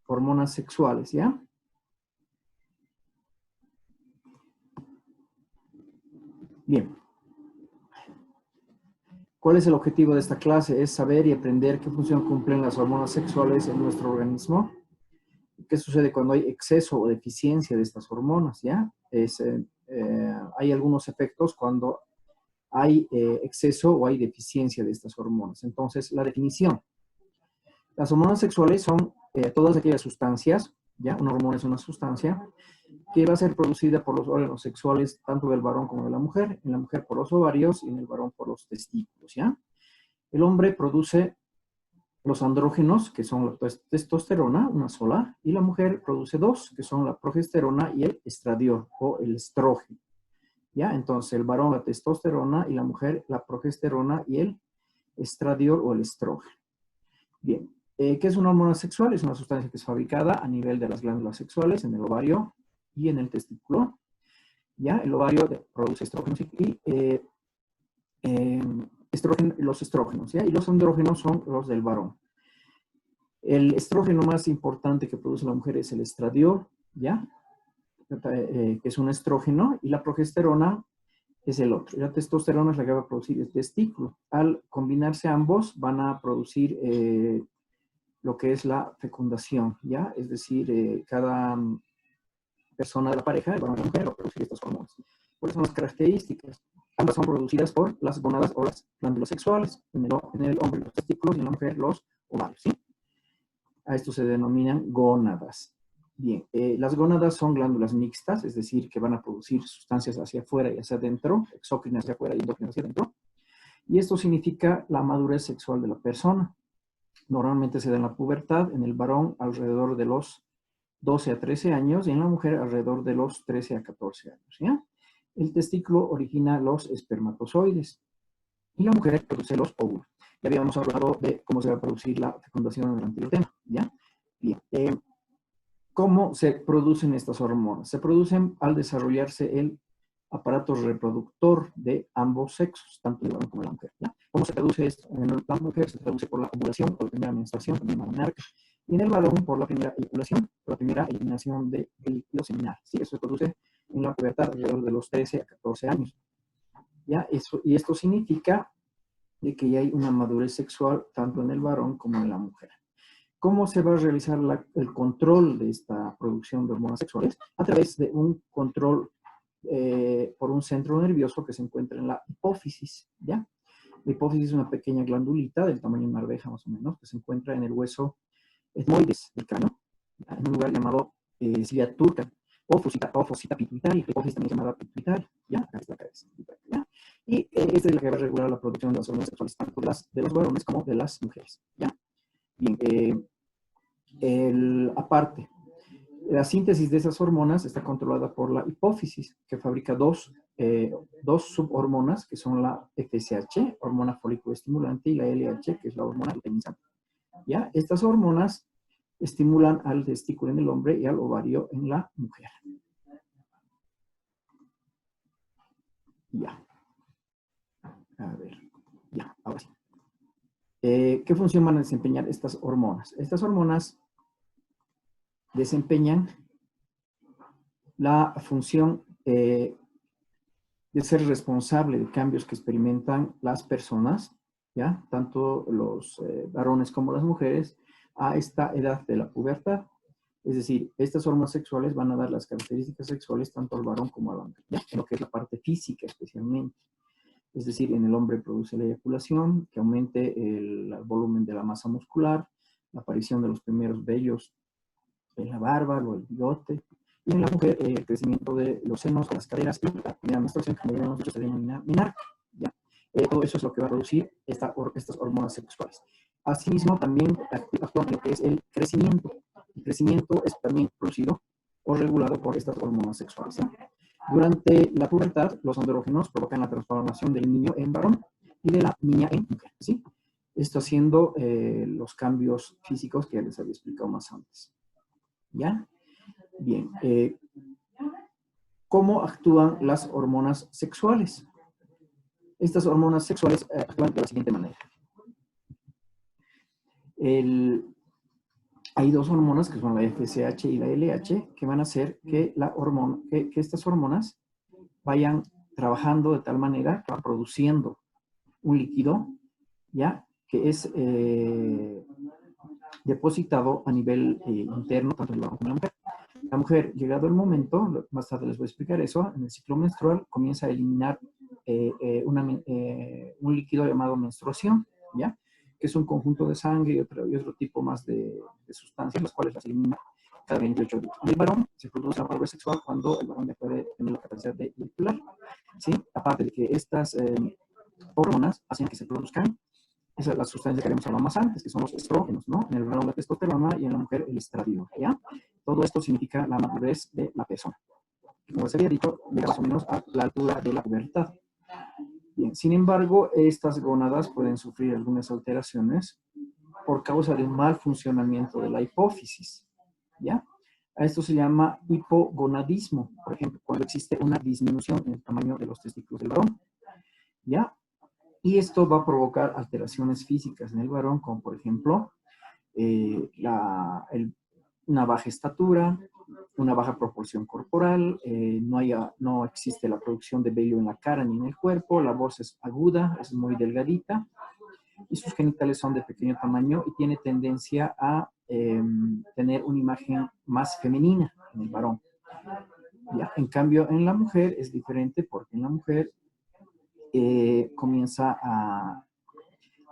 hormonas sexuales, ¿ya? Bien. ¿Cuál es el objetivo de esta clase? Es saber y aprender qué función cumplen las hormonas sexuales en nuestro organismo. ¿Qué sucede cuando hay exceso o deficiencia de estas hormonas? ¿Ya? Hay algunos efectos cuando hay exceso o hay deficiencia de estas hormonas. Entonces, la definición. Las hormonas sexuales son todas aquellas sustancias, ¿ya? Una hormona es una sustancia que va a ser producida por los órganos sexuales tanto del varón como de la mujer. En la mujer por los ovarios y en el varón por los testículos, ¿ya? El hombre produce los andrógenos, que son la testosterona, una sola, y la mujer produce dos, que son la progesterona y el estradiol o el estrógeno. ¿Ya? Entonces, el varón la testosterona y la mujer la progesterona y el estradiol o el estrógeno. Bien, ¿qué es una hormona sexual? Es una sustancia que es fabricada a nivel de las glándulas sexuales, en el ovario y en el testículo. ¿Ya? El ovario produce estrógenos y los estrógenos, ¿ya? Y los andrógenos son los del varón. El estrógeno más importante que produce la mujer es el estradiol, ¿ya? Que es un estrógeno, y la progesterona es el otro. La testosterona es la que va a producir el testículo. Al combinarse ambos van a producir lo que es la fecundación, ¿ya? Es decir, cada persona de la pareja, el varón y la mujer, va a producir estas hormonas. ¿Cuáles son las características? Ambas son producidas por las gónadas o las glándulas sexuales. En el hombre los testículos y en la mujer los ovarios, ¿sí? A esto se denominan gónadas. Bien, las gónadas son glándulas mixtas, es decir, que van a producir sustancias hacia afuera y hacia adentro, exócrinas hacia afuera y endócrinas hacia adentro. Y esto significa la madurez sexual de la persona. Normalmente se da en la pubertad, en el varón alrededor de los 12 a 13 años y en la mujer alrededor de los 13 a 14 años, ¿ya? El testículo origina los espermatozoides y la mujer produce los óvulos. Ya habíamos hablado de cómo se va a producir la fecundación en el anterior tema, ¿ya? Bien, ¿cómo se producen estas hormonas? Se producen al desarrollarse el aparato reproductor de ambos sexos, tanto el varón como la mujer, ¿ya? ¿Cómo se produce esto? En la mujer se produce por la ovulación, por la primera menstruación, también menarca, y en el varón por la primera eyaculación, por la primera eliminación del líquido seminal, ¿sí? Eso se produce en la pubertad alrededor de los 13 a 14 años, ¿ya? Y esto significa de que ya hay una madurez sexual tanto en el varón como en la mujer. ¿Cómo se va a realizar el control de esta producción de hormonas sexuales? A través de un control por un centro nervioso que se encuentra en la hipófisis, ¿ya? La hipófisis es una pequeña glandulita del tamaño de una arveja más o menos, que se encuentra en el hueso etmoides del cráneo, ¿ya? En un lugar llamado cilia turca o fosita pituitaria. La hipófisis también es llamada pituitaria, ¿ya? Acá está la cabeza, ¿ya? Y esta es la que va a regular la producción de las hormonas sexuales, tanto de los varones como de las mujeres, ¿ya? Bien, aparte, la síntesis de esas hormonas está controlada por la hipófisis, que fabrica dos subhormonas, que son la FSH, hormona folículo estimulante, y la LH, que es la hormona luteinizante. ¿Ya? Estas hormonas estimulan al testículo en el hombre y al ovario en la mujer. Ya. A ver. Ya, ahora sí. ¿Qué función van a desempeñar estas hormonas? Estas hormonas desempeñan la función de ser responsable de cambios que experimentan las personas, ¿ya? Tanto los varones como las mujeres, a esta edad de la pubertad. Es decir, estas hormonas sexuales van a dar las características sexuales tanto al varón como a la mujer, ¿ya? En lo que es la parte física especialmente. Es decir, en el hombre produce la eyaculación, que aumente el volumen de la masa muscular, la aparición de los primeros vellos en la barba o el bigote, y en la mujer el crecimiento de los senos, de las caderas y la primera menstruación, que como nosotros se denomina menarca, ¿ya? Todo eso es lo que va a producir estas hormonas sexuales. Asimismo, también actúa en lo que es el crecimiento. El crecimiento es también producido o regulado por estas hormonas sexuales, ¿sí? Durante la pubertad, los andrógenos provocan la transformación del niño en varón y de la niña en mujer, ¿sí? Esto haciendo los cambios físicos que ya les había explicado más antes. ¿Ya? Bien. ¿Cómo actúan las hormonas sexuales? Estas hormonas sexuales actúan de la siguiente manera. hay dos hormonas que son la FSH y la LH que van a hacer que, que estas hormonas vayan trabajando de tal manera que van produciendo un líquido, ¿ya? Que es depositado a nivel interno, tanto en el varón como en la mujer. La mujer, llegado el momento, más tarde les voy a explicar eso, en el ciclo menstrual comienza a eliminar un líquido llamado menstruación, ¿ya? Que es un conjunto de sangre y otro tipo más de sustancias, las cuales las elimina cada 28 días. En el varón se produce la madurez sexual cuando el varón ya puede tener la capacidad de eyacular, ¿sí? Aparte de que estas hormonas hacen que se produzcan esas son las sustancias que habíamos hablado más antes, que son los estrógenos, ¿no? En el varón la testosterona y en la mujer el estradiol, ¿ya? Todo esto significa la madurez de la persona. Como les había dicho, llega más o menos a la altura de la pubertad. Bien, sin embargo, estas gónadas pueden sufrir algunas alteraciones por causa de un mal funcionamiento de la hipófisis, ¿ya? A esto se llama hipogonadismo, por ejemplo, cuando existe una disminución en el tamaño de los testículos del varón, ¿ya? Y esto va a provocar alteraciones físicas en el varón, como por ejemplo una baja estatura, una baja proporción corporal, no existe la producción de vello en la cara ni en el cuerpo, la voz es aguda, es muy delgadita, y sus genitales son de pequeño tamaño y tiene tendencia a tener una imagen más femenina en el varón. ¿Ya? En cambio, en la mujer es diferente porque en la mujer comienza a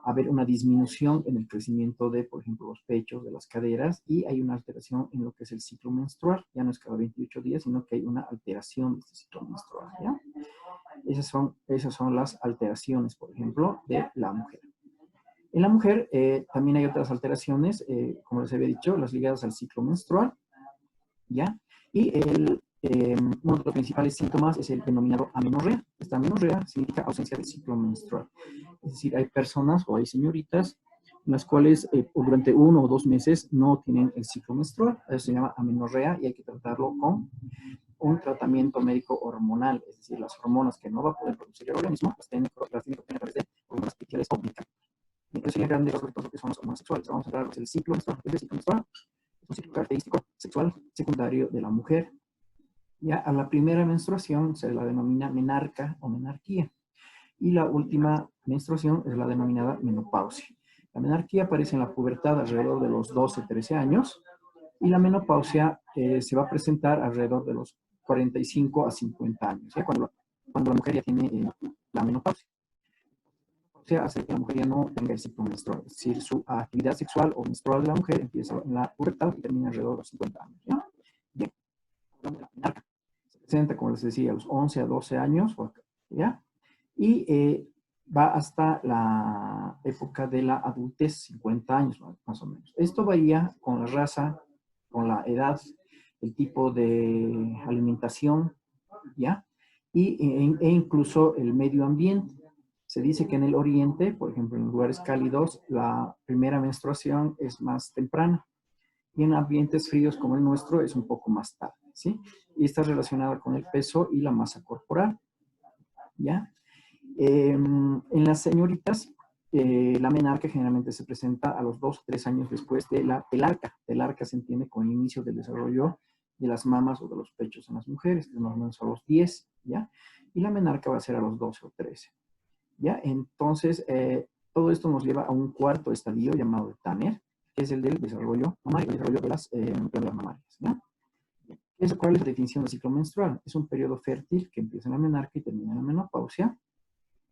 haber una disminución en el crecimiento de, por ejemplo, los pechos, de las caderas, y hay una alteración en lo que es el ciclo menstrual. Ya no es cada 28 días, sino que hay una alteración de este ciclo menstrual, ¿ya? Esas son las alteraciones, por ejemplo, de la mujer. En la mujer también hay otras alteraciones, como les había dicho, las ligadas al ciclo menstrual, ¿ya? Y uno de los principales síntomas es el denominado amenorrea. Esta amenorrea significa ausencia del ciclo menstrual. Es decir, hay personas o hay señoritas en las cuales durante 1 o 2 meses no tienen el ciclo menstrual. Eso se llama amenorrea y hay que tratarlo con un tratamiento médico hormonal. Es decir, las hormonas que no va a poder producir el organismo las tiene que obtener a través de hormonas artificiales o medicamentos. Eso sería grande los lo que son las hormonas sexuales. Vamos a hablar del ciclo menstrual. El ciclo menstrual es un ciclo característico sexual secundario de la mujer. Ya a la primera menstruación se la denomina menarca o menarquía. Y la última menstruación es la denominada menopausia. La menarquía aparece en la pubertad alrededor de los 12, 13 años y la menopausia se va a presentar alrededor de los 45 a 50 años, ¿ya? Cuando la mujer ya tiene la menopausia. O sea, hace que la mujer ya no tenga el ciclo menstrual. Es decir, su actividad sexual o menstrual de la mujer empieza en la pubertad y termina alrededor de los 50 años, ¿ya? Bien. Hablamos de la menarca. Se presenta, como les decía, a los 11 a 12 años, ¿ya? Y va hasta la época de la adultez, 50 años más o menos. Esto varía con la raza, con la edad, el tipo de alimentación, ¿ya? E incluso el medio ambiente. Se dice que en el oriente, por ejemplo, en lugares cálidos, la primera menstruación es más temprana y en ambientes fríos como el nuestro es un poco más tarde, ¿sí? Y está relacionada con el peso y la masa corporal, ¿ya? En las señoritas, la menarca generalmente se presenta a los 2 o 3 años después de la telarca. Telarca se entiende con el inicio del desarrollo de las mamas o de los pechos en las mujeres, que más o menos a los 10, ¿ya? Y la menarca va a ser a los 12 o 13, ¿ya? Entonces, todo esto nos lleva a un cuarto estadio llamado Tanner, que es el del desarrollo mamario, el desarrollo de las glándulas mamarias, ¿ya? ¿Cuál es la definición del ciclo menstrual? Es un periodo fértil que empieza en la menarca y termina en la menopausia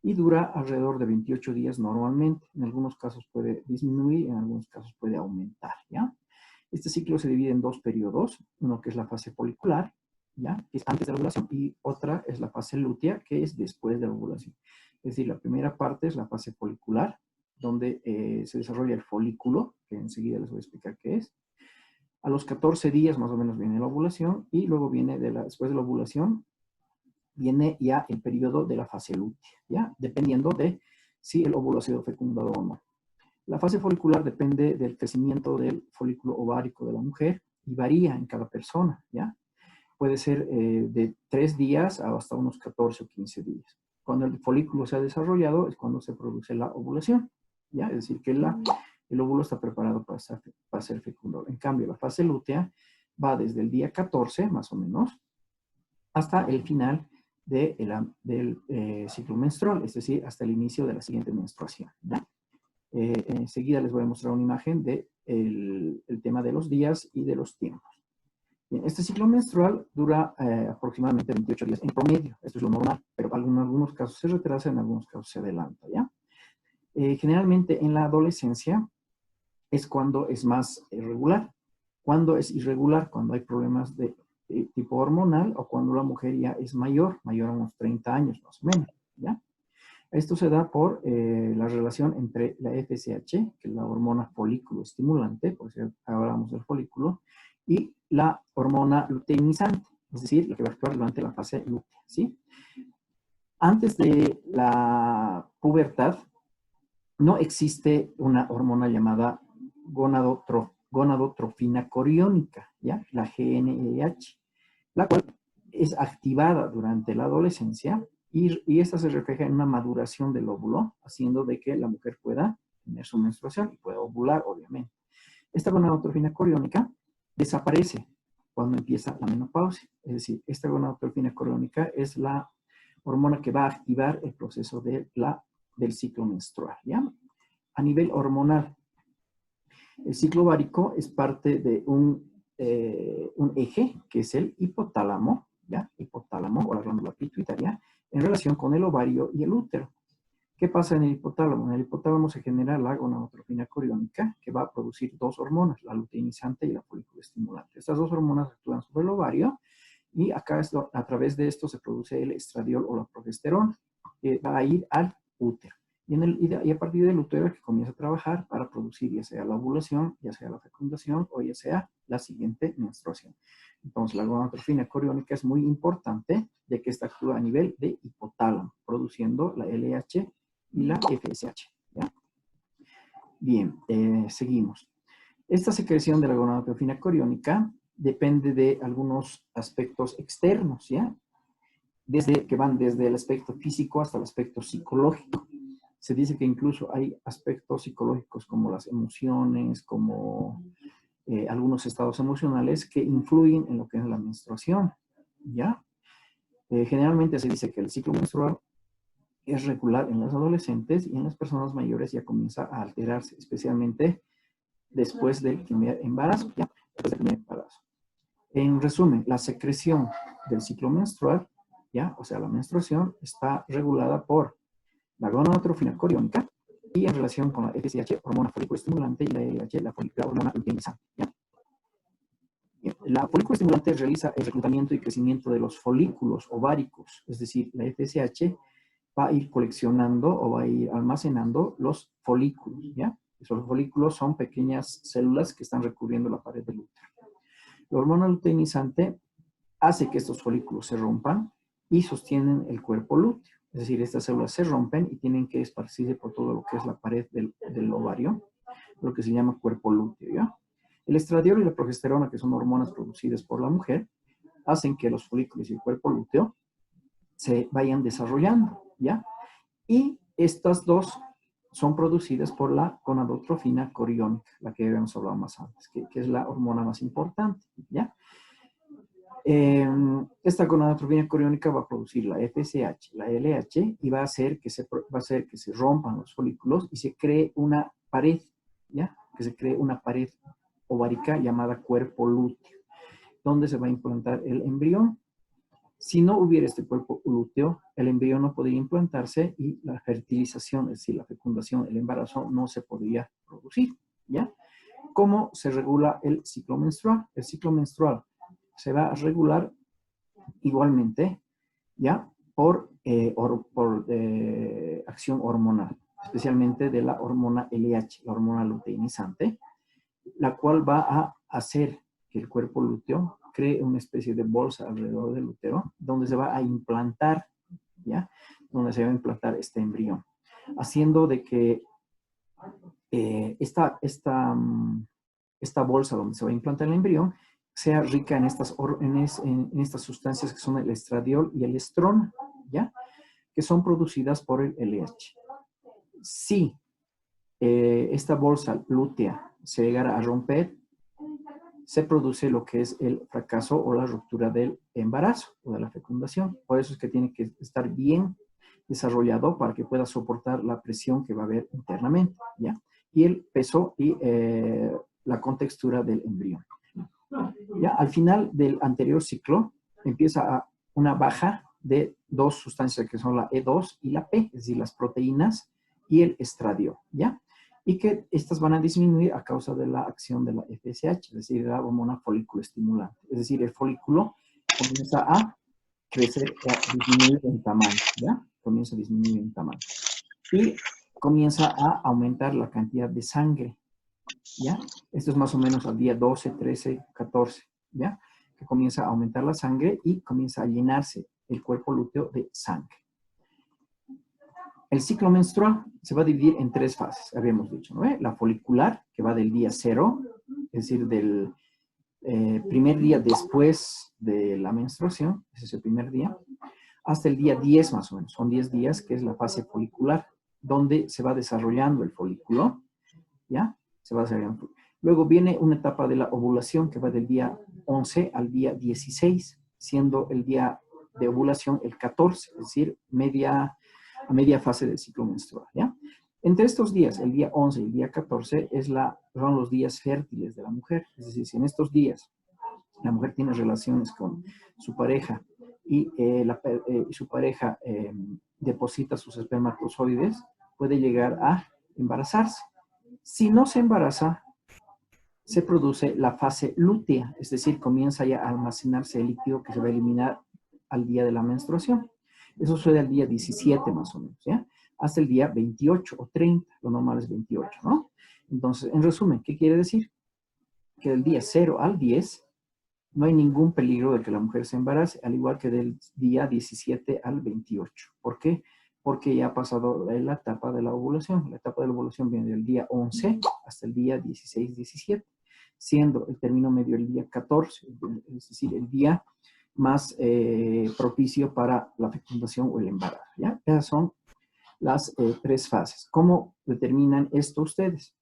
y dura alrededor de 28 días normalmente. En algunos casos puede disminuir, en algunos casos puede aumentar, ¿ya? Este ciclo se divide en 2 periodos, uno que es la fase folicular, ¿ya? Que es antes de la ovulación, y otra es la fase lútea, que es después de la ovulación. Es decir, la primera parte es la fase folicular, donde se desarrolla el folículo, que enseguida les voy a explicar qué es. A los 14 días más o menos viene la ovulación, y luego viene después de la ovulación, viene ya el periodo de la fase lútea, ¿ya? Dependiendo de si el óvulo ha sido fecundado o no. La fase folicular depende del crecimiento del folículo ovárico de la mujer y varía en cada persona, ¿ya? Puede ser de 3 días hasta unos 14 o 15 días. Cuando el folículo se ha desarrollado es cuando se produce la ovulación, ¿ya? Es decir, que el óvulo está preparado para ser fecundado. En cambio, la fase lútea va desde el día 14, más o menos, hasta el final del ciclo menstrual, es decir, hasta el inicio de la siguiente menstruación, ¿ya? Enseguida les voy a mostrar una imagen del el tema de los días y de los tiempos. Bien, este ciclo menstrual dura aproximadamente 28 días en promedio. Esto es lo normal, pero en algunos casos se retrasa, en algunos casos se adelanta, ¿ya? Generalmente en la adolescencia es cuando es más irregular. Cuando es irregular, cuando hay problemas de tipo hormonal o cuando la mujer ya es mayor a unos 30 años más o menos, ¿ya? Esto se da por la relación entre la FSH, que es la hormona folículo estimulante, por si hablamos del folículo, y la hormona luteinizante, es decir, la que va a actuar durante la fase lútea, ¿sí? Antes de la pubertad, no existe una hormona llamada gonadotrofina coriónica, ¿ya? La GNRH, la cual es activada durante la adolescencia y esta se refleja en una maduración del óvulo, haciendo de que la mujer pueda tener su menstruación y pueda ovular, obviamente. Esta gonadotrofina coriónica desaparece cuando empieza la menopausia. Es decir, esta gonadotrofina coriónica es la hormona que va a activar el proceso del ciclo menstrual, ¿ya? A nivel hormonal, el ciclo ovárico es parte de un eje que es el hipotálamo, ¿ya? Hipotálamo o la glándula pituitaria, en relación con el ovario y el útero. ¿Qué pasa en el hipotálamo? En el hipotálamo se genera la gonadotrofina coriónica, que va a producir dos hormonas, la luteinizante y la folículo estimulante. Estas dos hormonas actúan sobre el ovario y acá a través de esto se produce el estradiol o la progesterona, que va a ir al útero. Y a partir del útero es que comienza a trabajar para producir ya sea la ovulación, ya sea la fecundación o ya sea la siguiente menstruación. Entonces, la gonadotrofina coriónica es muy importante, ya que esta actúa a nivel de hipotálamo, produciendo la LH y la FSH, ¿ya? Bien, seguimos. Esta secreción de la gonadotrofina coriónica depende de algunos aspectos externos, ¿ya? Que van desde el aspecto físico hasta el aspecto psicológico. Se dice que incluso hay aspectos psicológicos como las emociones, como algunos estados emocionales que influyen en lo que es la menstruación, ¿ya? Generalmente se dice que el ciclo menstrual es regular en los adolescentes y en las personas mayores ya comienza a alterarse, especialmente después del primer embarazo, ¿ya? Después del primer embarazo. En resumen, la secreción del ciclo menstrual, ¿ya? O sea, la menstruación está regulada por la gonadotrofina coriónica y en relación con la FSH, hormona folículo estimulante, y la LH, la hormona luteinizante, ¿ya? La folículo estimulante realiza el reclutamiento y crecimiento de los folículos ováricos, es decir, la FSH va a ir coleccionando o va a ir almacenando los folículos, ¿ya? Esos folículos son pequeñas células que están recubriendo la pared del útero. La hormona luteinizante hace que estos folículos se rompan y sostienen el cuerpo lúteo. Es decir, estas células se rompen y tienen que esparcirse por todo lo que es la pared del ovario, lo que se llama cuerpo lúteo, ¿ya? El estradiol y la progesterona, que son hormonas producidas por la mujer, hacen que los folículos y el cuerpo lúteo se vayan desarrollando, ¿ya? Y estas dos son producidas por la gonadotrofina coriónica, la que habíamos hablado más antes, que es la hormona más importante, ¿ya? Esta gonadotrofina coriónica va a producir la FSH, la LH, y va a hacer que se rompan los folículos y se cree una pared, ¿ya? Que se cree una pared ovárica llamada cuerpo lúteo, donde se va a implantar el embrión. Si no hubiera este cuerpo lúteo, el embrión no podría implantarse y la fertilización, es decir, la fecundación, el embarazo, no se podría producir, ¿ya? ¿Cómo se regula el ciclo menstrual? El ciclo menstrual se va a regular igualmente, ¿ya? Por acción hormonal, especialmente de la hormona LH, la hormona luteinizante, la cual va a hacer que el cuerpo lúteo cree una especie de bolsa alrededor del útero, donde se va a implantar, ¿ya? Donde se va a implantar este embrión, haciendo de que esta bolsa donde se va a implantar el embrión sea rica en estas sustancias que son el estradiol y el estrona, ¿ya? Que son producidas por el LH. Si esta bolsa lútea se llegara a romper, se produce lo que es el fracaso o la ruptura del embarazo o de la fecundación. Por eso es que tiene que estar bien desarrollado para que pueda soportar la presión que va a haber internamente, ¿ya? Y el peso y la contextura del embrión. Ya al final del anterior ciclo empieza una baja de dos sustancias que son la E2 y la P, es decir, las proteínas y el estradiol, ¿ya? Y que estas van a disminuir a causa de la acción de la FSH, es decir, la hormona folículo estimulante. Es decir, el folículo comienza a crecer, a disminuir en tamaño, ¿ya? Comienza a disminuir en tamaño. Y comienza a aumentar la cantidad de sangre, ¿ya? Esto es más o menos al día 12, 13, 14, ¿ya? Que comienza a aumentar la sangre y comienza a llenarse el cuerpo lúteo de sangre. El ciclo menstrual se va a dividir en tres fases, habíamos dicho, ¿no? La folicular, que va del día 0, es decir, del primer día después de la menstruación, ese es el primer día, hasta el día 10 más o menos, son 10 días, que es la fase folicular, donde se va desarrollando el folículo, ¿ya? Se va desarrollando. Luego viene una etapa de la ovulación que va del día 11 al día 16, siendo el día de ovulación el 14, es decir, a media fase del ciclo menstrual, ¿ya? Entre estos días, el día 11 y el día 14, son los días fértiles de la mujer. Es decir, si en estos días la mujer tiene relaciones con su pareja y su pareja deposita sus espermatozoides, puede llegar a embarazarse. Si no se embaraza, se produce la fase lútea, es decir, comienza ya a almacenarse el líquido que se va a eliminar al día de la menstruación. Eso sucede al día 17 más o menos, ¿ya? Hasta el día 28 o 30, lo normal es 28, ¿no? Entonces, en resumen, ¿qué quiere decir? Que del día 0 al 10 no hay ningún peligro de que la mujer se embarace, al igual que del día 17 al 28. ¿Por qué? Porque ya ha pasado la etapa de la ovulación. La etapa de la ovulación viene del día 11 hasta el día 16-17, siendo el término medio el día 14, es decir, el día más propicio para la fecundación o el embarazo, ¿ya? Esas son las tres fases. ¿Cómo determinan esto ustedes?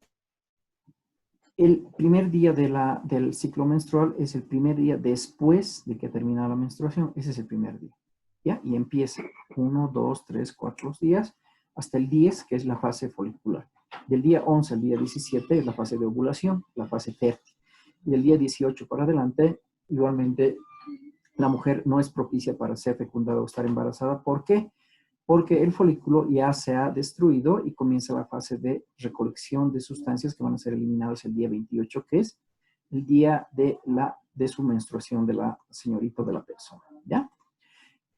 El primer día del ciclo menstrual es el primer día después de que ha terminado la menstruación. Ese es el primer día, ¿ya? Y empieza 1, 2, 3, 4 días hasta el 10, que es la fase folicular. Del día 11 al día 17 es la fase de ovulación, la fase fértil. Y del día 18 para adelante, igualmente, la mujer no es propicia para ser fecundada o estar embarazada. ¿Por qué? Porque el folículo ya se ha destruido y comienza la fase de recolección de sustancias que van a ser eliminadas el día 28, que es el día de su menstruación de la señorita o de la persona, ¿ya?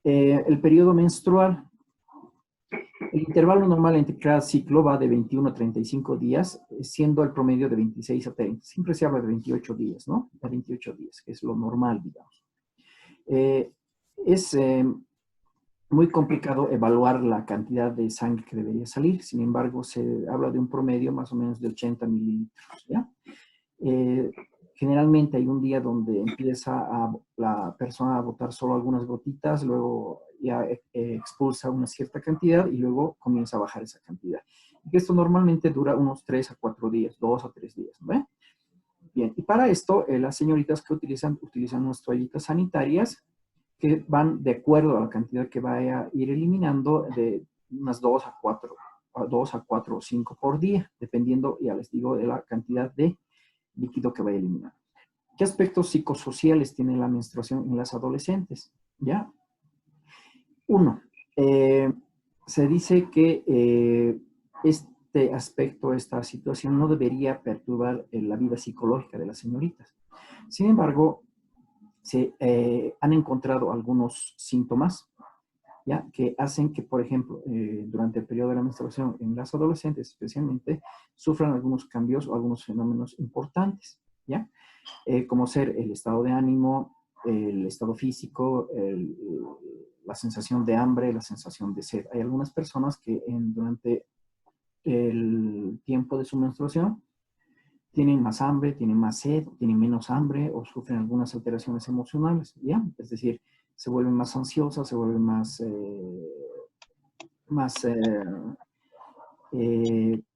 El periodo menstrual, el intervalo normal entre cada ciclo va de 21 a 35 días, siendo el promedio de 26 a 30. Siempre se habla de 28 días, ¿no? De 28 días, que es lo normal, digamos. Es muy complicado evaluar la cantidad de sangre que debería salir. Sin embargo, se habla de un promedio más o menos de 80 mililitros, ¿ya? Generalmente hay un día donde empieza la persona a botar solo algunas gotitas, luego ya expulsa una cierta cantidad y luego comienza a bajar esa cantidad. Y esto normalmente dura unos 3 a 4 días, 2 a 3 días, ¿no? Bien, y para esto las señoritas que utilizan unas toallitas sanitarias que van de acuerdo a la cantidad que vaya a ir eliminando, de unas 2 a 4 o 5 por día, dependiendo, ya les digo, de la cantidad de líquido que vaya a eliminar. ¿Qué aspectos psicosociales tiene la menstruación en las adolescentes? ¿Ya? Uno, se dice que este aspecto, esta situación no debería perturbar la vida psicológica de las señoritas. Sin embargo, se han encontrado algunos síntomas, ¿ya? Que hacen que, por ejemplo, durante el periodo de la menstruación, en las adolescentes especialmente, sufran algunos cambios o algunos fenómenos importantes, ¿ya? Como ser el estado de ánimo, el estado físico, la sensación de hambre, la sensación de sed. Hay algunas personas que durante el tiempo de su menstruación tienen más hambre, tienen más sed, tienen menos hambre o sufren algunas alteraciones emocionales, ¿ya? Es decir, se vuelven más ansiosas, se vuelven más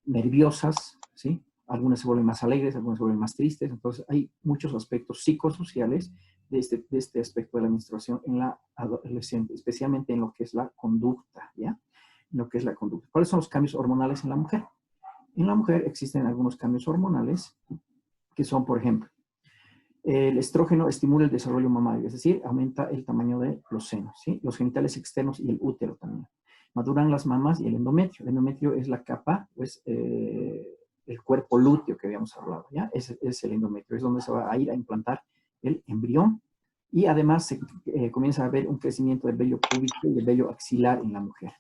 nerviosas, ¿sí? Algunas se vuelven más alegres, algunas se vuelven más tristes. Entonces, hay muchos aspectos psicosociales de este aspecto de la menstruación en la adolescente, especialmente en lo que es la conducta, ¿ya? En lo que es la conducta. ¿Cuáles son los cambios hormonales en la mujer? En la mujer existen algunos cambios hormonales que son, por ejemplo, el estrógeno estimula el desarrollo mamario, es decir, aumenta el tamaño de los senos, ¿sí? Los genitales externos y el útero también. Maduran las mamas y el endometrio. El endometrio es la capa, pues, el cuerpo lúteo que habíamos hablado, ¿ya? Es el endometrio, es donde se va a ir a implantar el embrión. Y además se comienza a haber un crecimiento del vello púbico y del vello axilar en la mujer.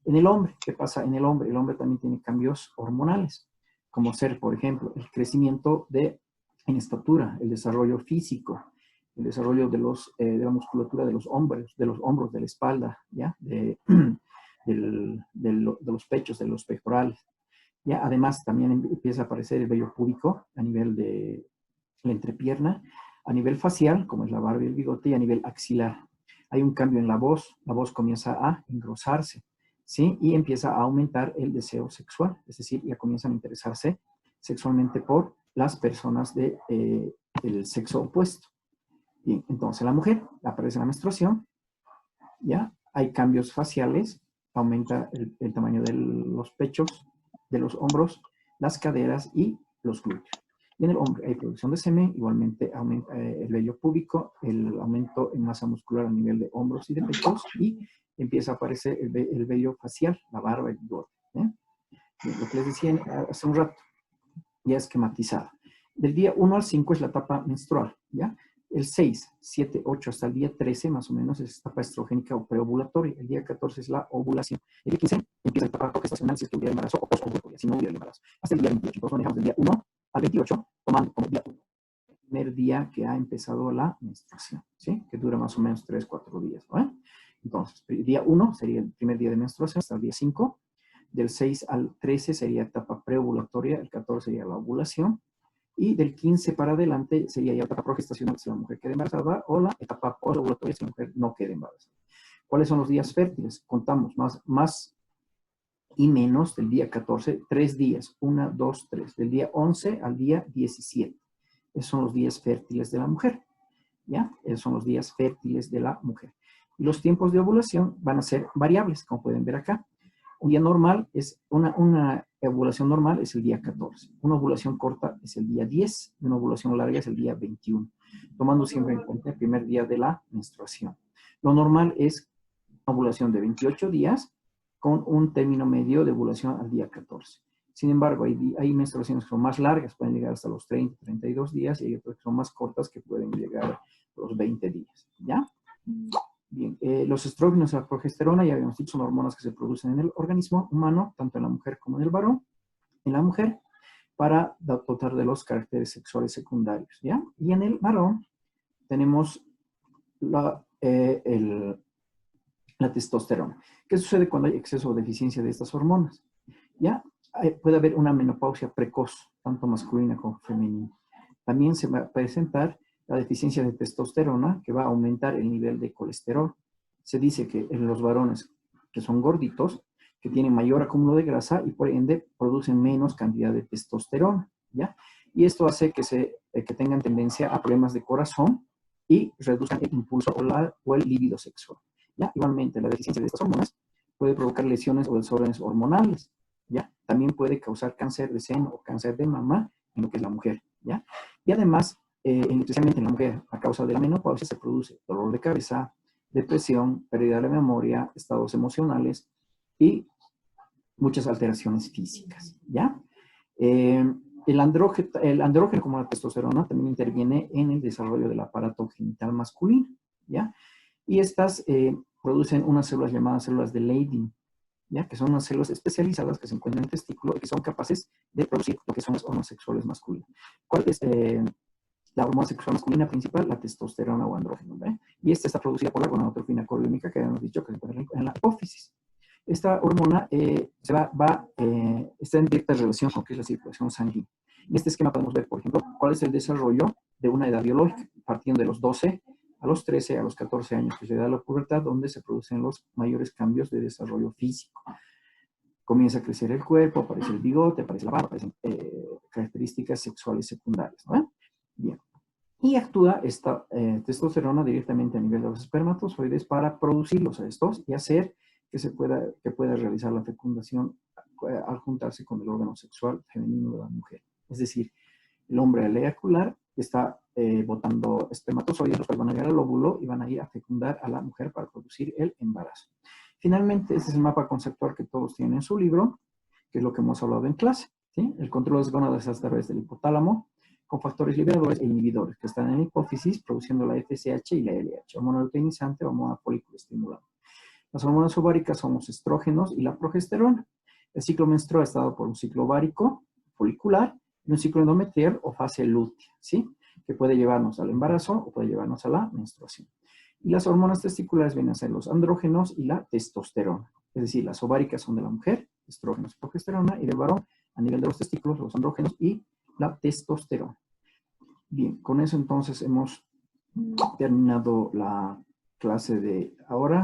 En el hombre, ¿qué pasa en el hombre? El hombre también tiene cambios hormonales, como ser, por ejemplo, el crecimiento en estatura, el desarrollo físico, el desarrollo de la musculatura de los hombros, de la espalda, ¿ya? De los pechos, de los pectorales. ¿Ya? Además, también empieza a aparecer el vello púbico a nivel de la entrepierna, a nivel facial, como es la barba y el bigote, y a nivel axilar. Hay un cambio en la voz comienza a engrosarse, ¿sí? Y empieza a aumentar el deseo sexual, es decir, ya comienzan a interesarse sexualmente por las personas del sexo opuesto. Bien, entonces la mujer aparece la menstruación, ¿ya? Hay cambios faciales, aumenta el tamaño de los pechos, de los hombros, las caderas y los glúteos. Y en el hombre hay producción de semen, igualmente aumenta el vello púbico, el aumento en masa muscular a nivel de hombros y de pechos, y empieza a aparecer el vello facial, la barba y el bigote. Lo que les decía hace un rato, ya esquematizado. Del día 1 al 5 es la etapa menstrual, ¿ya? El 6, 7, 8 hasta el día 13 más o menos es etapa estrogénica o preovulatoria. El día 14 es la ovulación. El día 15 empieza la etapa gestacional si es que hubiera embarazo o posovulatoria, si no hubiera embarazo. Hasta el día 28. Entonces manejamos del día 1 al 28 tomando como día 1. El primer día que ha empezado la menstruación, ¿sí? Que dura más o menos 3, 4 días, ¿no? Entonces, el día 1 sería el primer día de menstruación hasta el día 5. Del 6 al 13 sería etapa preovulatoria, el 14 sería la ovulación, y del 15 para adelante sería ya etapa progestacional si la mujer queda embarazada, o la etapa posovulatoria si la mujer no queda embarazada. ¿Cuáles son los días fértiles? Contamos más y menos del día 14, 3 días, 1, 2, 3, del día 11 al día 17. Esos son los días fértiles de la mujer, ¿ya? Esos son los días fértiles de la mujer. Y los tiempos de ovulación van a ser variables, como pueden ver acá. Un día normal es una ovulación normal es el día 14. Una ovulación corta es el día 10. Y una ovulación larga es el día 21. Tomando siempre en cuenta el primer día de la menstruación. Lo normal es una ovulación de 28 días con un término medio de ovulación al día 14. Sin embargo, hay menstruaciones que son más largas, pueden llegar hasta los 30, 32 días, y hay otras que son más cortas que pueden llegar a los 20 días. ¿Ya? Bien, los estrógenos y la progesterona, ya habíamos dicho, son hormonas que se producen en el organismo humano, tanto en la mujer como en el varón. En la mujer, para dotar de los caracteres sexuales secundarios, ¿ya? Y en el varón tenemos la testosterona. ¿Qué sucede cuando hay exceso o deficiencia de estas hormonas? ¿Ya? Puede haber una menopausia precoz, tanto masculina como femenina. También se va a presentar la deficiencia de testosterona, que va a aumentar el nivel de colesterol. Se dice que en los varones que son gorditos, que tienen mayor acúmulo de grasa y por ende producen menos cantidad de testosterona, ¿ya? Y esto hace que tengan tendencia a problemas de corazón y reduzcan el impulso o el líbido sexual, ¿ya? Igualmente, la deficiencia de estas hormonas puede provocar lesiones o desórdenes hormonales, ¿ya? También puede causar cáncer de seno o cáncer de mama en lo que es la mujer, ¿ya? Y además, especialmente en la mujer, a causa de la menopausia se produce dolor de cabeza, depresión, pérdida de la memoria, estados emocionales y muchas alteraciones físicas, ¿ya? El andrógeno, como la testosterona, también interviene en el desarrollo del aparato genital masculino, ¿ya? Y estas producen unas células llamadas células de Leydig, ¿ya? Que son unas células especializadas que se encuentran en el testículo y que son capaces de producir lo que son las hormonas sexuales masculinas. ¿Cuál es la hormona sexual masculina principal? La testosterona o andrógeno, ¿ve? Y esta está producida por la gonadotrofina choriónica, que habíamos dicho que se encuentra en la hipófisis. Esta hormona está en directa relación con lo que es la circulación sanguínea. En este esquema podemos ver, por ejemplo, cuál es el desarrollo de una edad biológica, partiendo de los 12 a los 13, a los 14 años, que se da la pubertad, donde se producen los mayores cambios de desarrollo físico. comienza a crecer el cuerpo, aparece el bigote, aparece la barba, aparecen características sexuales secundarias, ¿no? Bien. Y actúa esta testosterona directamente a nivel de los espermatozoides para producirlos a estos y hacer que pueda realizar la fecundación al juntarse con el órgano sexual femenino de la mujer. Es decir, el hombre al eyacular está botando espermatozoides, los cuales van a llegar al óvulo y van a ir a fecundar a la mujer para producir el embarazo. Finalmente, este es el mapa conceptual que todos tienen en su libro, que es lo que hemos hablado en clase, ¿sí? El control de las gónadas a través del hipotálamo, con factores liberadores e inhibidores que están en la hipófisis, produciendo la FSH y la LH, hormona luteinizante o hormona folículo estimulante. Las hormonas ováricas son los estrógenos y la progesterona. El ciclo menstrual está dado por un ciclo ovárico, folicular, y un ciclo endometrial o fase lútea, ¿sí? Que puede llevarnos al embarazo o puede llevarnos a la menstruación. Y las hormonas testiculares vienen a ser los andrógenos y la testosterona. Es decir, las ováricas son de la mujer, estrógenos y progesterona, y del varón, a nivel de los testículos, los andrógenos y la testosterona. Bien, con eso entonces hemos terminado la clase de ahora.